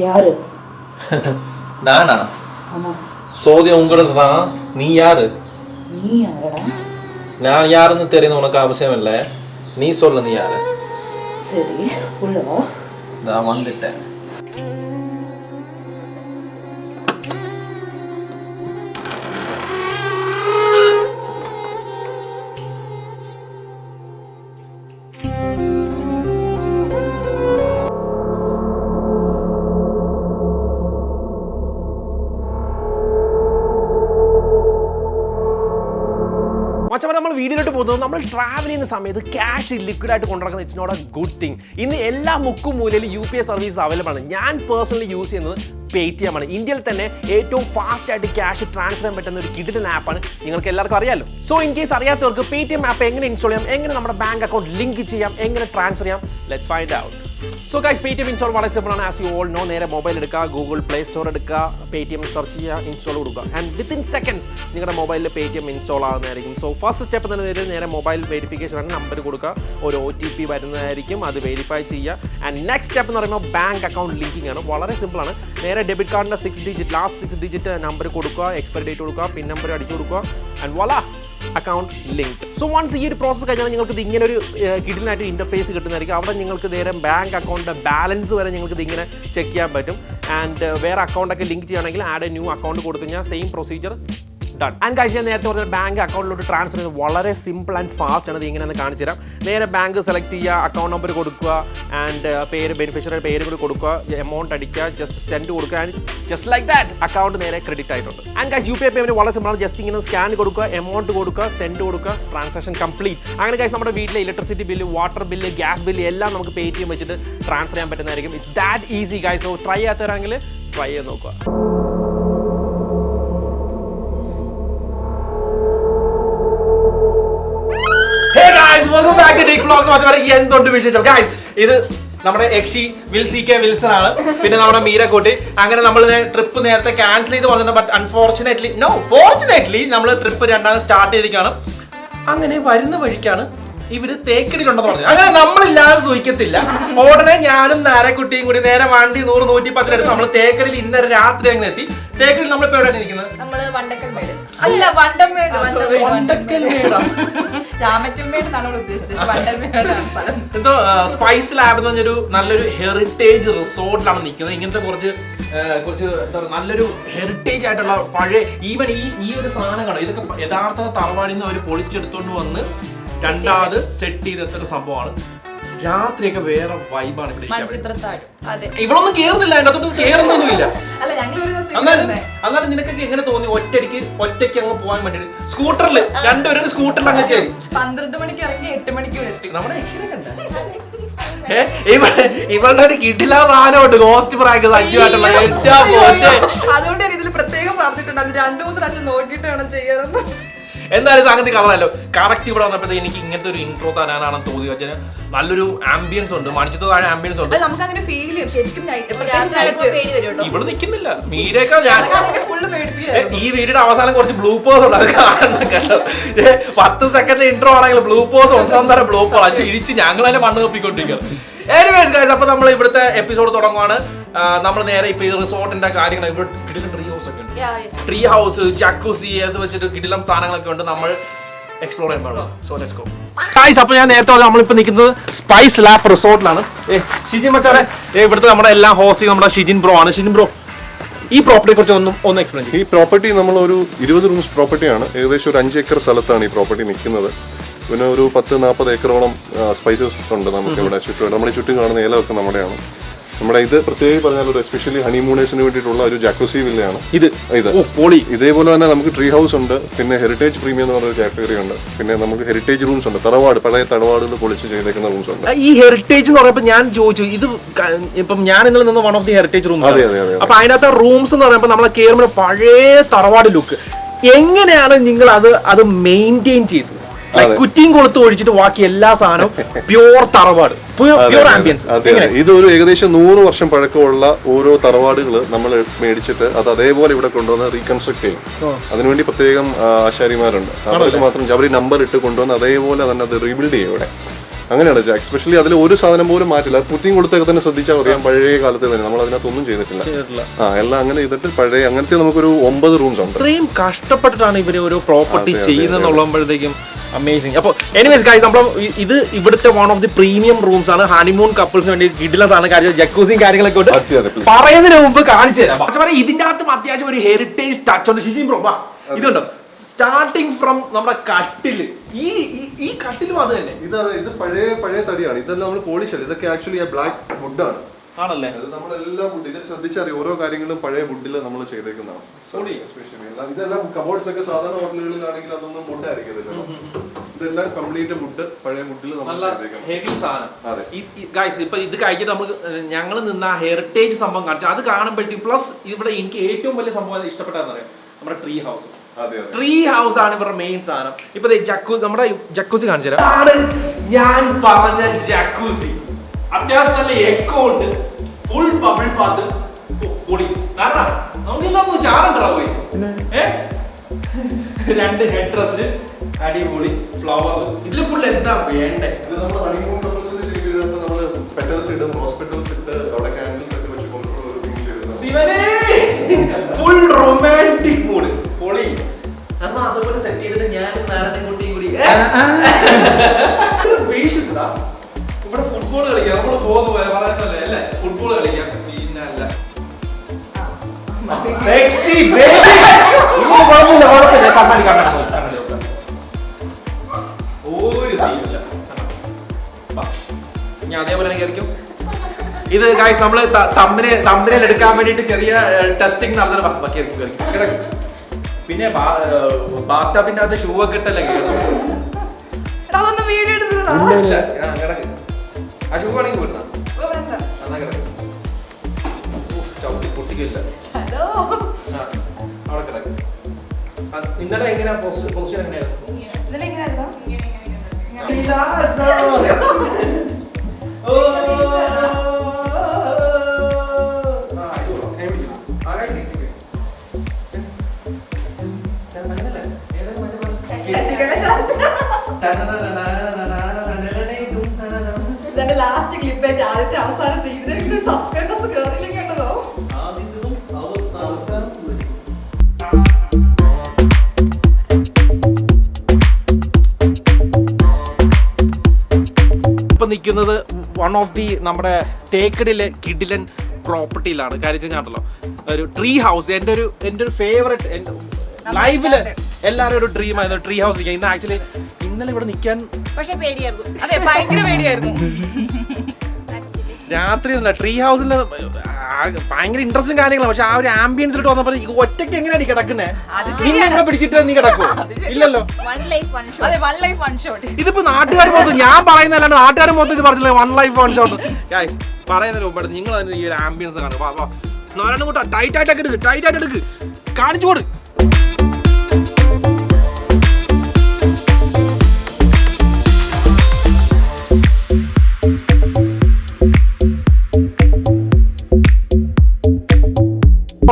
யாரு? நானா? ஆமா. சோதியம் உங்களுக்கு தான். நீ யாரு? நீ யாரடா? நான் யாருன்னு தெரியும் உனக்கு அவசியம் இல்லை. நீ சொல்லு நீ யாரு? சரி உள்ள வா. நான் வந்துட்டேன். മച്ചമ്മ നമ്മൾ വീഡിയോയിലോട്ട് പോകുന്നത് നമ്മൾ ട്രാവൽ ചെയ്യുന്ന സമയത്ത് ക്യാഷ് ലിക്വിഡായിട്ട് കൊണ്ടുനടക്കുന്നത് it's not a good thing. ഇന്ന് എല്ലാ മുക്കും മൂലയിലും UPI സർവീസ് അവൈലബിൾ ആണ്. ഞാൻ പേഴ്സണലി യൂസ് ചെയ്യുന്നത് Paytm ആണ്. ഇന്ത്യയിൽ തന്നെ ഏറ്റവും ഫാസ്റ്റ് ആയിട്ട് ക്യാഷ് ട്രാൻസ്ഫർ ചെയ്യാൻ പറ്റുന്ന ഒരു കിഡിലൻ ആപ്പാണ്. നിങ്ങൾക്ക് എല്ലാവർക്കും അറിയാമല്ലോ. സോ ഇൻ കേസ് അറിയാത്തവർക്ക് Paytm ആപ്പ് എങ്ങനെ ഇൻസ്റ്റാൾ ചെയ്യാം, എങ്ങനെ നമ്മുടെ ബാങ്ക് അക്കൗണ്ട് ലിങ്ക് ചെയ്യാം, എങ്ങനെ ട്രാൻസ്ഫർ ചെയ്യാം, let's find out. So guys Paytm install വളരെ സിമ്പിൾ ആണ്. ആസ് യു ഓൾ നോ, നേരെ മൊബൈൽ എടുക്കുക, ഗൂഗിൾ പ്ലേ സ്റ്റോർ എടുക്കുക, Paytm സെർച്ച് ചെയ്യുക, ഇൻസ്റ്റാൾ കൊടുക്കുക. ആൻഡ് വിത്തിൻ സെക്കൻഡ്സ് നിങ്ങളുടെ മൊബൈലിൽ Paytm ഇൻസ്റ്റാൾ ആകുന്നതായിരിക്കും. സോ ഫസ്റ്റ് സ്റ്റെപ്പ് തന്നെ നേരെ മൊബൈൽ വെരിഫിക്കേഷൻ ആണ്. നമ്പർ കൊടുക്കുക, ഒരു OTP വരുന്നതായിരിക്കും, അത് വെരിഫൈ ചെയ്യുക. ആൻഡ് നെക്സ്റ്റ് സ്റ്റെപ്പ് എന്ന് പറയുമ്പോൾ ബാങ്ക് അക്കൗണ്ട് ലിങ്കിങ് ആണ്. വളരെ സിമ്പിൾ ആണ്. നേരെ ഡെബിറ്റ് കാർഡിൻ്റെ ലാസ്റ്റ് 6 ഡിജിറ്റ് നമ്പർ കൊടുക്കുക, എക്സ്പയറി ഡേറ്റ് കൊടുക്കുക, പിൻ നമ്പർ അടിച്ചു കൊടുക്കുക, and voila account linked. So once ഈ ഒരു പ്രോസസ്സ് കഴിഞ്ഞാൽ നിങ്ങൾക്ക് ഇത് ഇങ്ങനെ ഒരു കിഡിലായിട്ട് ഇൻ്റർഫേസ് കിട്ടുന്നതായിരിക്കും. അവിടെ നിങ്ങൾക്ക് നേരെ ബാങ്ക് അക്കൗണ്ടിൻ്റെ ബാലൻസ് വരെ നിങ്ങൾക്ക് ഇത് ഇങ്ങനെ ചെക്ക് ചെയ്യാൻ പറ്റും. ആൻഡ് വേറെ അക്കൗണ്ടൊക്കെ ലിങ്ക് ചെയ്യുകയാണെങ്കിൽ ആഡ് എ ന്യൂ അക്കൗണ്ട് കൊടുത്തു കഴിഞ്ഞാൽ സെയിം പ്രൊസീജിയർ ഡൺ. ആൻഡ് കഴിച്ച് ഞാൻ നേരത്തെ പറഞ്ഞ ബാങ്ക് അക്കൗണ്ടിലോട്ട് ട്രാൻസ്ഫർ ചെയ്യുന്നത് വളരെ സിമ്പിൾ ആൻഡ് ഫാസ്റ്റ് ആണ്. ഇത് ഇങ്ങനെയെന്ന് കാണിച്ചു തരാം. നേരെ ബാങ്ക് സെലക്ട് ചെയ്യുക, അക്കൗണ്ട് നമ്പർ കൊടുക്കുക, ആൻഡ് പേര് ബെനിഫിഷ്യറിയുടെ പേര് കൂടി കൊടുക്കുക, എമൗണ്ട് അടിക്കുക, ജസ്റ്റ് സെൻഡ് കൊടുക്കുക, and just like that account നേരെ ക്രെഡിറ്റ് ആയിട്ടുണ്ട്. ആൻഡ് ഗൈസ് UPI പേയ്മെന്റ് വളരെ സിമ്പിൾ ആണ്. ജസ്റ്റ് ഇങ്ങനെ സ്കാൻ കൊടുക്കുക, എമൗണ്ട് കൊടുക്കുക, സെൻഡ് കൊടുക്കുക, ട്രാൻസാക്ഷൻ കംപ്ലീറ്റ്. അങ്ങനെ ഗൈസ് നമ്മുടെ വീട്ടിലെ electricity bill, water bill, gas bill എല്ലാം നമുക്ക് Paytm വെച്ചിട്ട് ട്രാൻസ്ഫർ ചെയ്യാൻ പറ്റുന്നതായിരിക്കും. It's that easy guys. So try ചെയ്യാത്തവരാണെങ്കിൽ ട്രൈ ചെയ്ത് നോക്കുക. എന്തുണ്ട് വിശേഷം ഗൈസ്? ഇത് നമ്മുടെ യക്ഷി വിൽസൺ ആണ്, പിന്നെ നമ്മുടെ മീരക്കുട്ടി. അങ്ങനെ നമ്മൾ ട്രിപ്പ് നേരത്തെ ക്യാൻസൽ ചെയ്ത് പറഞ്ഞിട്ടുണ്ട്. ബട്ട് ഫോർച്ചുനേറ്റ്ലി നമ്മൾ ട്രിപ്പ് രണ്ടാമത് സ്റ്റാർട്ട് ചെയ്തിരിക്കുകയാണ്. അങ്ങനെ വരുന്ന വഴിക്കാണ് ഇവര് തേക്കടിയിലുണ്ടെന്ന് പറഞ്ഞു. അങ്ങനെ നമ്മളില്ലാതെ സൂഹിക്കത്തില്ല. ഉടനെ ഞാനും നാരക്കുട്ടിയും കൂടി നേരെ വണ്ടി 100-110 എടുത്ത് നമ്മൾ തേക്കടിയിൽ ഇന്നലെ രാത്രി അങ്ങനെ എത്തി. തേക്കടിയിൽ നമ്മളിപ്പോ എവിടെയാണ് ഇരിക്കുന്നത്? എന്തോ സ്പൈസ് ലാബ് എന്ന് പറഞ്ഞൊരു നല്ലൊരു ഹെറിറ്റേജ് റിസോർട്ടിലാണ് നിൽക്കുന്നത്. ഇങ്ങനത്തെ കുറച്ച് എന്താ പറയുക, നല്ലൊരു ഹെറിറ്റേജ് ആയിട്ടുള്ള പഴയ ഈവൻ ഈ ഒരു സാധനങ്ങൾ ഇതൊക്കെ യഥാർത്ഥ തറവാടിൽ നിന്ന് അവർ പൊളിച്ചെടുത്തോണ്ട് വന്ന് രണ്ടാമത് സെറ്റ് ചെയ്തെത്തൊരു സംഭവമാണ്. രാത്രിയൊക്കെ വേറെ വൈബാണ് ഇവിടെ. ഇവളൊന്നും കേറുന്നില്ല, അതിൻ്റെ അകത്തോട്ട് കേറുന്നൊന്നുമില്ല. അന്നാലും നിനക്കൊക്കെ എങ്ങനെ തോന്നി ഒറ്റയ്ക്ക് അങ്ങ് പോകാൻ വേണ്ടി? സ്കൂട്ടറിൽ രണ്ടുപേരും സ്കൂട്ടറിൽ അങ്ങ് ചെയ്യും. 12 മണിക്ക് ഇറങ്ങി 8 മണിക്ക് നമ്മുടെ ഇവളുടെ ഒരു കിടില സാധനമുണ്ട്, ഗോസ്റ്റ് പ്രാങ്ക് സജ്ജമായിട്ടുള്ള. അതുകൊണ്ട് ഇതിൽ പ്രത്യേകം പറഞ്ഞിട്ടുണ്ട്, 2-3 പ്രാവശ്യം നോക്കിയിട്ട് വേണം ചെയ്യാറെന്ന്. എന്തായാലും സംഗതി കളറല്ലോ. കറക്റ്റ് ഇവിടെ വന്നപ്പോഴത്തേക്ക് എനിക്ക് ഇങ്ങനത്തെ ഒരു ഇൻട്രോ തരാനാണെന്ന് തോന്നി. വെച്ചാൽ നല്ലൊരു ആംബിയൻസ് ഉണ്ട്, മണിച്ചത് താഴെ ആംബിയൻസ് ഉണ്ട്. ഇവിടെ നിൽക്കുന്നില്ല മീരൊക്കെ. ഞാൻ ഈ വീഡിയോയുടെ അവസാനം കുറച്ച് ബ്ലൂപ്പേഴ്സ് ഉണ്ട്, അത് കാണണം കേട്ടോ. 10 സെക്കൻഡ് ഇൻട്രോ ആണെങ്കിൽ ബ്ലൂപ്പേഴ്സ് 1.5 ബ്ലൂപ്പേഴ്സ് അത് ചിരിച്ച് ഞങ്ങൾ തന്നെ മണ്ണ് തപ്പിക്കൊണ്ടിരിക്കുക. എനിവേസ് ഗൈസ്, അപ്പൊ നമ്മൾ ഇവിടുത്തെ എപ്പിസോഡ് തുടങ്ങുവാണ്. നമ്മൾ നേരെ ഇപ്പൊ ഈ റിസോർട്ടിന്റെ കാര്യങ്ങൾ ഇവിടെ കിടിലം ട്രീ ഹൗസ് ഒക്കെ ഉണ്ട്. ട്രീ ഹൗസ്, ജാക്കുസി അത് വെച്ചിട്ട് കിടിലം സാധനങ്ങളൊക്കെ ഉണ്ട്. നമ്മൾ എക്സ്പ്ലോർ ചെയ്യാൻ പാടുള്ളൂ. So let's go. ഗൈസ്, അപ്പോൾ ഞാൻ നേരത്തെ പറഞ്ഞ നമ്മളിപ്പോൾ നിൽക്കുന്നത് സ്പൈസ് ലാബ് റിസോർട്ടിലാണ്. ഷിജിൻ മച്ചാനെ, ഇവിടുത്തെ നമ്മുടെ എല്ലാം ഹോസ്റ്റ് നമ്മുടെ ഷിജിൻ ബ്രോ ആണ്. ഷിജിൻ ബ്രോ, ഈ പ്രോപ്പർട്ടിയെ കുറിച്ച് ഒന്ന് എക്സ്പ്ലെയിൻ ചെയ്യും. ഈ പ്രോപ്പർട്ടി നമ്മളൊരു 20 റൂംസ് പ്രോപ്പർട്ടിയാണ്. ഏകദേശം ഒരു 5 ഏക്കർ സ്ഥലത്താണ് ഈ പ്രോപ്പർട്ടി നിൽക്കുന്നത്. പിന്നെ ഒരു 10-40 ഏക്കറോളം സ്പൈസസ് ഉണ്ട് നമുക്ക് ഇവിടെ ചുറ്റും. നമ്മുടെ ചുറ്റും കാണുന്ന ഏലമൊക്കെ നമ്മുടെയാണ്. നമ്മുടെ ഇത് പ്രത്യേകം പറഞ്ഞാൽ ഒരു എസ്പെഷ്യലി ഹണിമൂണേഴ്സിന് വേണ്ടിയിട്ടുള്ള ഒരു ജാക്വസി വില്ലയാണ് ഇത്. പൊളി. ഇതേപോലെ തന്നെ നമുക്ക് ട്രീ ഹൗസ് ഉണ്ട്, പിന്നെ ഹെറിറ്റേജ് പ്രീമിയം എന്ന് പറഞ്ഞൊരു കാറ്റഗറി ഉണ്ട്, പിന്നെ നമുക്ക് ഹെറിറ്റേജ് റൂംസ് ഉണ്ട്. പഴയ തറവാടുകൾ പൊളിച്ച് ചെയ്തേക്കുന്ന റൂംസ് ഉണ്ട്. ഈ ഹെറിറ്റേജ് എന്ന് പറയുമ്പോൾ ഞാൻ ചോദിച്ചു, ഇത് ഇപ്പം ഞാൻ ഇന്നലെ നിന്ന് one of the heritage rooms. അതെ. അപ്പൊ അതിനകത്ത് റൂംസ് എന്ന് പറയുമ്പോൾ നമ്മളെ കേറുമ്പോൾ പഴയ തറവാട് ലുക്ക്. എങ്ങനെയാണ് നിങ്ങൾ അത് മെയിൻറ്റെയിൻ ചെയ്തത്? കുറ്റിയും കൊളുത്ത് ഒഴിച്ചിട്ട് ബാക്കി എല്ലാ സാധനവും പ്യൂർ തറവാട്, പ്യൂർ ആംബിയൻസ്. ഇതൊരു ഏകദേശം 100 വർഷം പഴക്കമുള്ള ഓരോ തറവാടുകൾ നമ്മൾ മേടിച്ചിട്ട് അത് അതേപോലെ ഇവിടെ കൊണ്ടുവന്ന് റീകൺസ്ട്രക്ട് ചെയ്യും. അതിനുവേണ്ടി പ്രത്യേകം ആശാരിമാരുണ്ട്. അവർക്ക് മാത്രം അവർ നമ്പർ ഇട്ട് കൊണ്ടുവന്ന് അതേപോലെ തന്നെ അത് റീബിൽഡ് ചെയ്യും ഇവിടെ. അങ്ങനെയാണ് എസ്പെഷ്യലി അതിൽ ഒരു സാധനം പോലും മാറ്റില്ല. കുറ്റിയും കൊടുത്തൊക്കെ തന്നെ ശ്രദ്ധിച്ചാൽ അറിയാം, പഴയ കാലത്ത് തന്നെ നമ്മൾ അതിനകത്തൊന്നും ചെയ്തിട്ടില്ല. എല്ലാം അങ്ങനെ ചെയ്തിട്ട് പഴയ അങ്ങനത്തെ നമുക്കൊരു 9 റൂംസ് ഉണ്ട്. ഇത്രയും കഷ്ടപ്പെട്ടിട്ടാണ് ഇവര് ഒരു പ്രോപ്പർട്ടി ചെയ്യുന്നതെന്നുള്ളപ്പോഴത്തേക്കും അമേസിംഗ്. അപ്പോൾ എനിവേസ് ഗൈസ്, നമ്മൾ ഇത് ഇവിടുത്തെ one of the premium rooms ആണ്. ഹണിമൂൺ കപ്പിൾസിന് വേണ്ടി കിഡിലസ് ആണ്. കാര്യം ജക്കൂസിയും കാര്യങ്ങളൊക്കെ ഉണ്ട്. പറയുന്നതിന് മുമ്പ് കാണിച്ചു തരാം. ഇതിന്റെ അകത്തും അത്യാവശ്യം ഒരു ഹെറിറ്റേജ് ടച്ച് ഉണ്ട്. ഷിജിൻ ബ്രോ, ഇതുണ്ടോ സ്റ്റാർട്ടിങ് ഫ്രം നമ്മുടെ കട്ടില്. ഈ കട്ടിലും അത് തന്നെ. ഇത് പഴയ തടിയാണ്. ഇതെല്ലാം നമ്മൾ പോളിഷ് അല്ല, ഇതൊക്കെ ആക്ച്വലി ബ്ലാക്ക് വുഡാണ്. ആണല്ലേ? അത് നമ്മളെല്ലാം വുഡ്. ഇത് ശ്രദ്ധിച്ചറിയാം, ഓരോ കാര്യങ്ങളും പഴയ വുഡിൽ നമ്മൾ ചെയ്തേക്കുന്നതാണ്. ഇതെല്ലാം കബോർഡ്സ് ഒക്കെ സാധാരണ ഹോട്ടലുകളിലാണെങ്കിൽ അതൊന്നും വുഡ് ആയിരിക്കത്തില്ല. ഇതെല്ലാം കംപ്ലീറ്റ് വുഡ്, പഴയ വുഡിൽ നമ്മൾ ഹെവി സാധനം. ഗൈസ്, ഇപ്പൊ ഇത് കഴിച്ചിട്ട് നമുക്ക് ഞങ്ങൾ നിന്ന് ആ ഹെറിറ്റേജ് സംഭവം കാണിച്ചു. അത് കാണുമ്പോഴത്തേക്കും പ്ലസ് ഇവിടെ എനിക്ക് ഏറ്റവും വലിയ സംഭവം ഇഷ്ടപ്പെട്ടതെന്ന് പറയാം, നമ്മുടെ ട്രീ ഹൗസ്. ട്രീ ഹൗസ് ആണ് ഇവരുടെ മെയിൻ സാധനം. ഇപ്പൊ നമ്മുടെ ജക്കൂസി കാണിച്ചു തരാം. ഞാൻ പറഞ്ഞ ജക്കൂസി അത്യാവശ്യം നല്ല എക്കോ ഉണ്ട്, ഫുൾ ബബിൾ പാത്ത്, പൊടി. കാരണം നമുക്കെല്ലാം ചാറുണ്ടാവും. 2 ഹെഡ് റെസ്റ്റ്, അടിപൊളി ഫ്ലവർ. ഇതിൽ ഫുൾ എന്താ വേണ്ടേ? ഇത് നമ്മൾ ഹണിമൂൺ കപ്പിൾസിന് ചെയ്തത് നമ്മൾ പെറ്റൽസ് ഇടും, റോസ് പെറ്റൽസ് ഇട്ട് അവിടെ കാൻഡിൽസ് ഒക്കെ വെച്ച് കൊണ്ടുള്ള ഒരു തീം ചെയ്തത്. ശിവനേ, ഫുൾ റൊമാൻറ്റിക് മൂഡ്, പൊളി. കാരണം അതുപോലെ സെറ്റ് ചെയ്തിട്ട് ഞാനും നാരായണൻ കുട്ടിയും കൂടി സ്പേഷ്യസ് ആ. ഇവിടെ ഫുട്ബോൾ കളിക്കാം, നമ്മൾ പോകുന്ന പോലെ പറയുന്നല്ലേ അല്ലേ? ഫുട്ബോൾ കളിക്കാം. പിന്നെ അല്ല സെക്സി ബേബി. ഒരു സീനില്ല. ഞാൻ അതേപോലെ തന്നെ കയറിക്കും. ഇത് ഗൈസ്, നമ്മള് തമ്പനയിൽ എടുക്കാൻ വേണ്ടിട്ട് ചെറിയ ടെസ്റ്റിംഗ് നടത്തുന്ന. പിന്നെ ബാത്ടബിന്റെ അകത്ത് ഷൂ ഒക്കെ ഇട്ടല്ലേ ആ ഷൂ ആണെങ്കിൽ പോയിരുന്ന ചവിട്ടി പൊട്ടിക്കില്ല. അവിടെ കിടക്കും. ഇന്നലെ എങ്ങനെയാ പൊസിഷൻ എങ്ങനെയായിരുന്നു? ലാസ്റ്റ് ക്ലിപ്പ് ആദ്യത്തെ അവസാനം തീരുന്ന സബ്സ്ക്രൈബേഴ്സ് കേറിയില്ലെങ്കിൽ ഉണ്ടല്ലോ. ഇപ്പൊ നിൽക്കുന്നത് വൺ ഓഫ് ദി നമ്മുടെ തേക്കടിലെ കിഡിലൻ പ്രോപ്പർട്ടിയിലാണ്. കാര്യം ഞാണ്ടല്ലോ ഒരു ട്രീ ഹൗസ്. എൻ്റെ ഒരു ഫേവറേറ്റ് ലൈഫില് എല്ലാവരും ഒരു ഡ്രീം ആയിരുന്നു ട്രീ ഹൗസ് നിൽക്കാൻ. ഇന്ന് ആക്ച്വലി ഇന്നലെ ഇവിടെ നിൽക്കാൻ പക്ഷേ പേടിയായിരുന്നു. അതെ, ഭയങ്കര പേടിയായിരുന്നു. രാത്രി ട്രീ ഹൗസിൽ ഭയങ്കര ഇൻട്രസ്റ്റിംഗ് കാര്യങ്ങളാണ്. പക്ഷെ ആ ഒരു ആംബിയൻസിലോട്ട് വന്നപ്പോൾ ഒറ്റയ്ക്ക് എങ്ങനെയാണ് കിടക്കുന്നേ? നിന്നെ പിടിച്ചിട്ട് നീ കിടക്കോ? ഇല്ലല്ലോ. ഇതിപ്പോ നാട്ടുകാർ മൊത്തം ഞാൻ പറയുന്നതല്ലാണ്ട് നാട്ടുകാർ മൊത്തം ഇത് പറഞ്ഞില്ലേ 1 ലൈഫ് 1 ഷോട്ട്. ഗൈസ്, പറയുന്നതിന് മുമ്പ് നിങ്ങൾ ഈ ഒരു ആംബിയൻസ് കാണും. നാരായണൻ കൂട്ടാ ടൈറ്റ് ആയിട്ട് എടുക്ക് കാണിച്ചു കൊടു.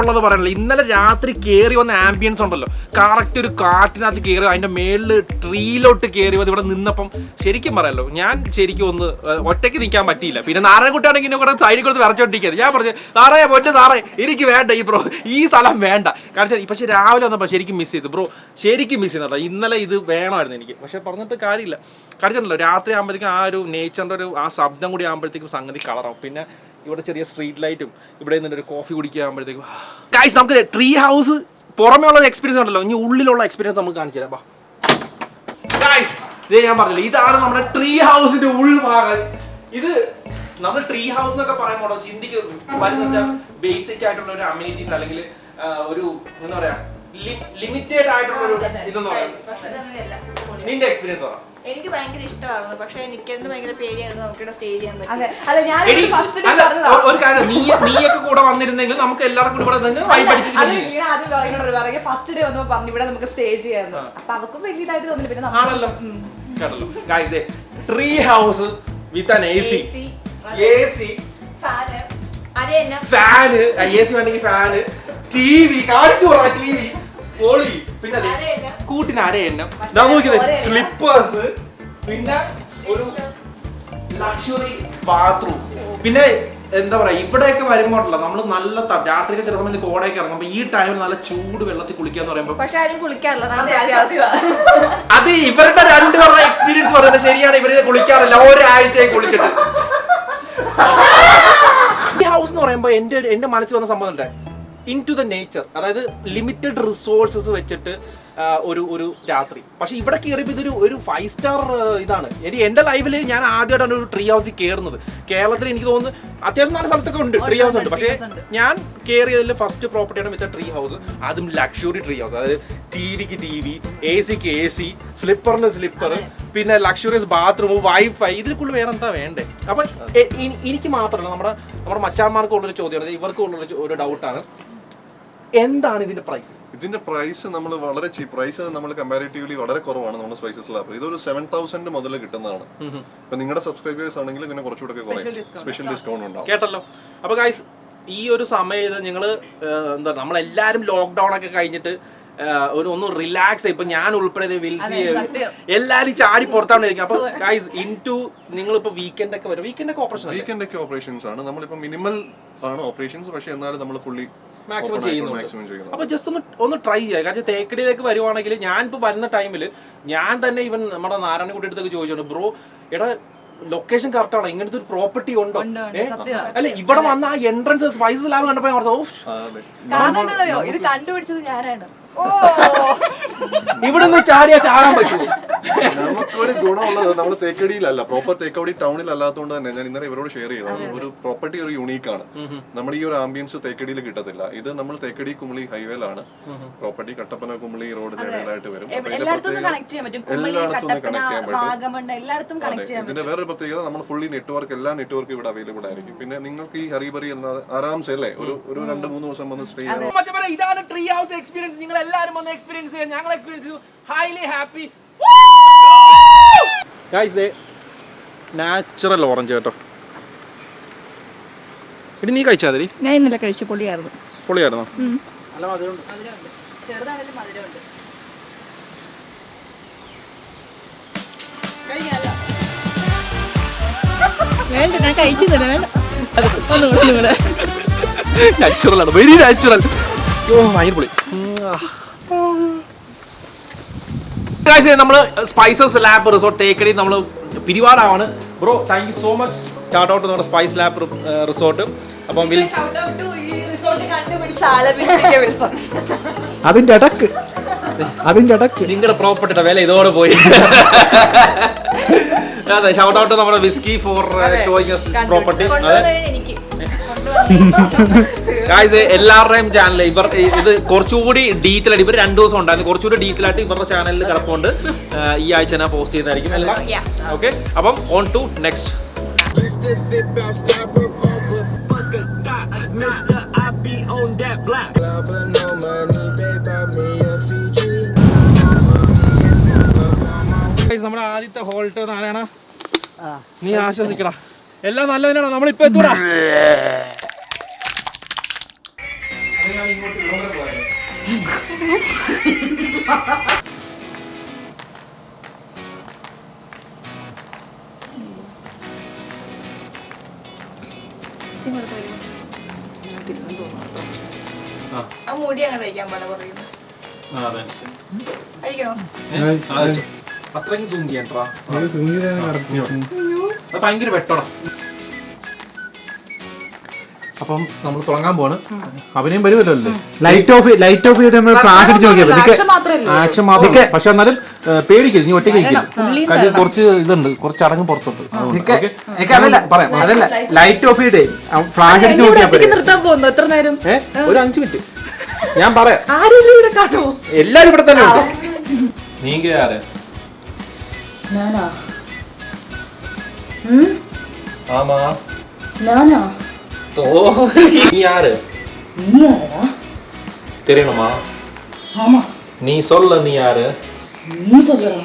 ഉള്ളത് പറയണല്ലോ. ഇന്നലെ രാത്രി കയറി വന്ന ആംബിയൻസ് ഉണ്ടല്ലോ, കറക്റ്റ് ഒരു കാട്ടിനകത്ത് കയറി അതിന്റെ മേളിൽ ട്രീയിലോട്ട് കയറി വന്ന് ഇവിടെ നിന്നപ്പം ശരിക്കും പറയാലോ, ഞാൻ ശരിക്കും ഒന്ന് ഒറ്റയ്ക്ക് നിൽക്കാൻ പറ്റിയില്ല. പിന്നെ നാരായണക്കുട്ടിയാണെങ്കിൽ കൂടെ സൈഡിൽ കൊടുത്ത് വരച്ചോണ്ടിരിക്കുന്നത്. ഞാൻ പറഞ്ഞു സാറേ പൊന്നെ സാറേ എനിക്ക് വേണ്ട ഈ സ്ഥലം വേണ്ട. കാരണം പക്ഷെ രാവിലെ വന്നപ്പോൾ ശരിക്കും മിസ് ചെയ്തു ബ്രോ, ശരിക്കും മിസ് ചെയ്യുന്നുണ്ടോ. ഇന്നലെ ഇത് വേണമായിരുന്നു എനിക്ക്, പക്ഷെ പറഞ്ഞിട്ട് കാര്യമില്ല. കാണിച്ചിട്ടുണ്ടല്ലോ രാത്രി ആകുമ്പോഴത്തേക്കും ആ ഒരു നേച്ചറിന്റെ ഒരു ആ ശബ്ദം കൂടി ആകുമ്പോഴത്തേക്കും സംഗതി കളറാവും. പിന്നെ ഇവിടെ ചെറിയ സ്ട്രീറ്റ് ലൈറ്റും ഇവിടെ നിന്ന് ഒരു കോഫി കുടിക്കുമ്പോഴത്തേക്കും ഗൈസ് നമുക്ക് ട്രീ ഹൗസ് പുറമേ ഉള്ള എക്സ്പീരിയൻസ് ഉണ്ടല്ലോ, ഇനി ഉള്ളിലുള്ള എക്സ്പീരിയൻസ് നമുക്ക് കാണിച്ചു തരാം. ഗൈസ് ഇതേ ഞാൻ പറഞ്ഞില്ല, ഇതാണ് നമ്മുടെ ട്രീ ഹൗസിന്റെ ഉൾഭാഗം. ഇത് നമ്മൾ ട്രീ ഹൗസ് എന്നൊക്കെ പറയുമ്പോൾ ചിന്തിക്കുന്നത് ബേസിക് ആയിട്ടുള്ള ഒരു അമ്യൂണിറ്റീസ് അല്ലെങ്കിൽ ഒരു എന്താ പറയാ ലിമിറ്റഡ് ആയിട്ടുള്ള ഒരു ഇതെന്ന് പറയാം. നിന്റെ എക്സ്പീരിയൻസ് പറ. എനിക്ക് ഭയങ്കര ഇഷ്ടമായിരുന്നു, പക്ഷെ എനിക്ക് ഭയങ്കര പേടിയായിരുന്നു നമുക്കിവിടെ സ്റ്റേ ചെയ്യാൻ പറ്റും. ഒരു കാര്യം നീയൊക്കെ കൂടെ വന്നിരുന്നെങ്കിൽ നമുക്ക് എല്ലാവർക്കും കൂടി ഇവിടെ നിന്ന് വൈബ് അടിച്ച് ഫസ്റ്റ് ഡേ വന്നപ്പോ പറഞ്ഞു ഇവിടെ നമുക്ക് സ്റ്റേ ചെയ്യായിരുന്നു. അപ്പൊ അവർക്കും വലിയതായിട്ട് തോന്നില്ല. പിന്നെ ആണല്ലോ കേട്ടല്ലോ guys, tree house with an AC fan, AC വേണമെങ്കിൽ ഫാന്, TV കാണിച്ചു പോറാ, TV പൊളി. പിന്നെ കൂട്ടിന് അരയെണ്ണം നോക്കിയത് സ്ലിപ്പേഴ്സ്, പിന്നെ ഒരു ലക്ഷറി ബാത്റൂം. പിന്നെ എന്താ പറയാ ഇവിടെയൊക്കെ വരുമ്പോഴല്ല നമ്മൾ നല്ല രാത്രിയൊക്കെ ചില സമയത്ത് കോടയൊക്കെ ഇറങ്ങുമ്പോ ഈ ടൈമിൽ നല്ല ചൂട് വെള്ളത്തിൽ കുളിക്കാന്ന് പറയുമ്പോ പക്ഷെ ആരും കുളിക്കാറില്ല. അത് ഇവരുടെ രണ്ടുപേരുടെ എക്സ്പീരിയൻസ് പറയുന്നത് ശരിയാണ്. ഇവര് കുളിക്കാറില്ല, ഒരാഴ്ചയായി കുളിച്ചിട്ട്. ഈ ഹൗസ് എന്ന് പറയുമ്പോ എന്റെ മനസ്സിൽ വന്ന സംഭവം ഉണ്ട്, ഇൻ ടു ദ നേച്ചർ, അതായത് ലിമിറ്റഡ് റിസോഴ്സസ് വെച്ചിട്ട് ഒരു രാത്രി. പക്ഷെ ഇവിടെ കയറിയപ്പോൾ ഇതൊരു 5 സ്റ്റാർ ഇതാണ്. എന്റെ ലൈഫിൽ ഞാൻ ആദ്യമായിട്ടാണ് ഒരു ട്രീ ഹൗസിൽ കയറുന്നത്. കേരളത്തിൽ എനിക്ക് തോന്നുന്നു അത്യാവശ്യം നല്ല സ്ഥലത്തൊക്കെ ഉണ്ട് ട്രീ ഹൗസ് ഉണ്ട്, പക്ഷേ ഞാൻ കയറിയതിൽ ഫസ്റ്റ് പ്രോപ്പർട്ടിയാണ് വിത്ത് ട്രീ ഹൗസ്. അതും ലക്ഷറി ട്രീ ഹൗസ്, അതായത് ടിവിക്ക് TV, AC-ക്ക് AC, സ്ലിപ്പറിന് സ്ലിപ്പർ, പിന്നെ ലക്ഷറിയസ് ബാത്റൂം, വൈഫൈ, ഇതിൽ കൂടുതൽ വേറെ എന്താ വേണ്ടേ? അപ്പൊ എനിക്ക് മാത്രമല്ല നമ്മുടെ മച്ചാന്മാർക്ക് ഉള്ളൊരു ചോദ്യമാണ്, ഇവർക്ക് ഉള്ളൊരു ഒരു ഡൗട്ടാണ്, എന്താണ് ഇതിന്റെ പ്രൈസ്? ഇതിന്റെ പ്രൈസ് നമ്മൾ വളരെ ചീപ്പ് പ്രൈസ്, നമ്മൾ കമ്പാരിറ്റീവ്ലി വളരെ കുറവാണ് നമ്മുടെ സ്പൈസസ് ലാബ്. ഇതൊരു 7,000 മുതൽ കിട്ടുന്നതാണ്. ഇപ്പൊ നിങ്ങളുടെ സബ്സ്ക്രൈബേഴ്സ് ആണെങ്കിൽ ഇങ്ങനെ കുറച്ചുകൂടെ സ്പെഷ്യൽ ഡിസ്കൗണ്ട് ഉണ്ടാവും. കേട്ടല്ലോ. അപ്പൊ ഗൈസ് ഈ ഒരു സമയത്ത് നിങ്ങള് എന്താ നമ്മളെല്ലാരും ലോക്ക്ഡൌൺ ഒക്കെ കഴിഞ്ഞിട്ട് ഒന്ന് റിലാക്സ് ആയി. ഇപ്പൊ ഞാൻ ഉൾപ്പെടെ വിൽസി എല്ലാരും ചാടി പുറത്താണ്ടിരിക്കും. അപ്പൊ ഗൈസ് നിങ്ങളിപ്പോ വീക്കെൻഡ് ഒക്കെ വരും. വീക്കെൻഡ് ഒക്കെ ഓപ്പറേഷൻസ് ആണ്. നമ്മളിപ്പോ മിനിമൽ ആണ് ഓപ്പറേഷൻസ്, പക്ഷെ എന്നാലും നമ്മൾ ഫുള്ളി മാക്സിമം ചെയ്യുന്നു. അപ്പൊ ജസ്റ്റ് ഒന്ന് ട്രൈ ചെയ്യാം. കാരണം തേക്കടിയിലേക്ക് വരുവാണെങ്കിൽ ഞാൻ ഇപ്പൊ വരുന്ന ടൈമിൽ ഞാൻ തന്നെ ഇവൻ നമ്മുടെ നാരായണക്കുട്ടി അടുത്തൊക്കെ ചോദിച്ചോണ്ട്, ബ്രോ എടാ ലൊക്കേഷൻ കറക്റ്റ് ആണോ, ഇങ്ങനത്തെ ഒരു പ്രോപ്പർട്ടി ഉണ്ടോ? അല്ല ഇവിടെ വന്ന ആ എൻട്രൻസ് സ്പൈസസ് ലാബ് കണ്ടപ്പോ ഇത് കണ്ടുപിടിച്ചത് ഞാനാണ്. ഇവിടെ നിന്ന് ചാടാൻ പറ്റുമോ? നമുക്കൊരു ഗുണമുള്ളത് നമ്മൾ തേക്കടിയിലല്ല, പ്രോപ്പർ തേക്കടി ടൗണിൽ അല്ലാത്തതുകൊണ്ട് തന്നെ ഞാൻ ഇന്നലെ ഇവരോട് ഷെയർ ചെയ്തത് ഒരു പ്രോപ്പർട്ടി ഒരു യൂണീക്കാണ്. നമ്മുടെ ഈ ഒരു ആംബിയൻസ് തേക്കടിയിൽ കിട്ടത്തില്ല. ഇത് നമ്മൾ തേക്കടി കുമളി ഹൈവേയിലാണ് പ്രോപ്പർട്ടി. കട്ടപ്പന കുമളി റോഡിന് ഇടയിലായിട്ട് വരും. എല്ലായിടത്തും കണക്ട് ചെയ്യാൻ പറ്റും. ഇതിന്റെ വേറൊരു പ്രത്യേകത, നമ്മൾ ഫുള്ളി നെറ്റ്വർക്ക്, എല്ലാ നെറ്റ്വർക്കും ഇവിടെ അവൈലബിൾ ആയിരിക്കും. പിന്നെ നിങ്ങൾക്ക് ഈ ഹറിബറി എന്ന ആരാംസെ അല്ലേ ഒരു 2-3 ദിവസം വന്ന് സ്റ്റേ ചെയ്യാം. ഇതാണ് ട്രീ ഹൗസ് എക്സ്പീരിയൻസ്. നിങ്ങൾ എല്ലാവരും വന്ന് എക്സ്പീരിയൻസ് ചെയ്യാം. ഞങ്ങൾ എക്സ്പീരിയൻസ് ചെയ്തു. Highly happy. ഗൈസ് ദേ നാച്ചുറൽ ഓറഞ്ച് കേട്ടോ. ഇനി നീ കഴിച്ചാ മതി. ഞാൻ ഇന്നലെ കഴിച്ചു. പൊളിയായിരുന്നോ? നല്ല മധുരമുണ്ട്. ചെറുതാണെങ്കിലും മധുരമുണ്ട്. വേണ്ട, ഞാൻ കഴിക്കുന്നില്ല. വേണ്ട, നാച്ചുറൽ ആണ്, വെരി നാച്ചുറൽ. ഭയങ്കര പൊളി. നമ്മള് സ്പൈസസ് ലാബ് റിസോർട്ട് തേക്കടി നമ്മൾ പിരിവാടാണ്. Bro thank you so much. Shout out നമ്മുടെ സ്പൈസ് ലാബ് റിസോർട്ട്. അപ്പം അതിന്റെ ഇടക്ക് നിങ്ങളുടെ പ്രോപ്പർട്ടിയുടെ വില ഇതോടെ പോയി. അതെ, ഷൗട്ട് ഔട്ട് നമ്മുടെ വിസ്കി ഫോർ ഷോയിങ് പ്രോപ്പർട്ടി. എല്ലാവരുടെയും ചാനൽ ഇത് കുറച്ചുകൂടി ഡീറ്റെയിൽ ആയിട്ട് ഇവർ 2 ദിവസം ഉണ്ടായിരുന്നു. കുറച്ചുകൂടി ഡീറ്റെയിൽ ആയിട്ട് ഇവരുടെ ചാനലിൽ കിടപ്പുണ്ട്. ഈ ആഴ്ച ഞാൻ പോസ്റ്റ് ചെയ്യുന്നതായിരിക്കും എല്ലാം. ഓക്കെ, അപ്പം ഓൺ ടു നെക്സ്റ്റ്. നമ്മുടെ ആദ്യത്തെ ഹോൾട്ട് നാരായണ, നീ ആശ്വസിക്കടാ, എല്ലാം നല്ലതിനാണ്. നമ്മളിപ്പോ എത്തൂടാ. ആ മുടി അങ്ങനെ തയ്ക്കാൻ പാടാ പറയുന്നത്. അതെ അയക്കണോ? അത്രയും സൂം ചെയ്യണ്ടാ, ഭയങ്കര വെട്ടണം. അപ്പം നമ്മൾ തുടങ്ങാൻ പോവാണ്. അഭിനയം വരുമല്ലോ അല്ലേ? ലൈറ്റ് ഓഫ് ചെയ്തിട്ട് നമ്മൾ ഫ്ലാഷ് അടിച്ച് നോക്കിയാൽ ആക്ഷൻ മാത്രം. പക്ഷെ എന്നാലും പേടിക്കരുത്, നീ ഒറ്റയ്ക്ക് ഇരിക്കില്ല. കുറച്ച് ഇതുണ്ട്, കുറച്ച് അടങ്ങ് പുറത്തോട്ട്. പറയാം, അതല്ല ലൈറ്റ് ഓഫ് ചെയ്തേ ഫ്ലാഷ് അടിച്ച് നോക്കിയാൽ നിർത്താൻ പോകുന്നു എത്ര നേരം? ഒരു 5 മിനിറ്റ് ഞാൻ പറയാം. ആരെങ്കിലും ഇവിടെ കാണോ? എല്ലാരും ഇവിടെ തന്നെ ഉണ്ട്. നീങ്ക ആര്? ഞാനാ ആമാ ഞാനാ ഓ நீ யாரு? நீ யாரடா? தெரியணுமா? ஆமா. நீ சொல்ல, நீ யாரு? நீ சொல்லடா.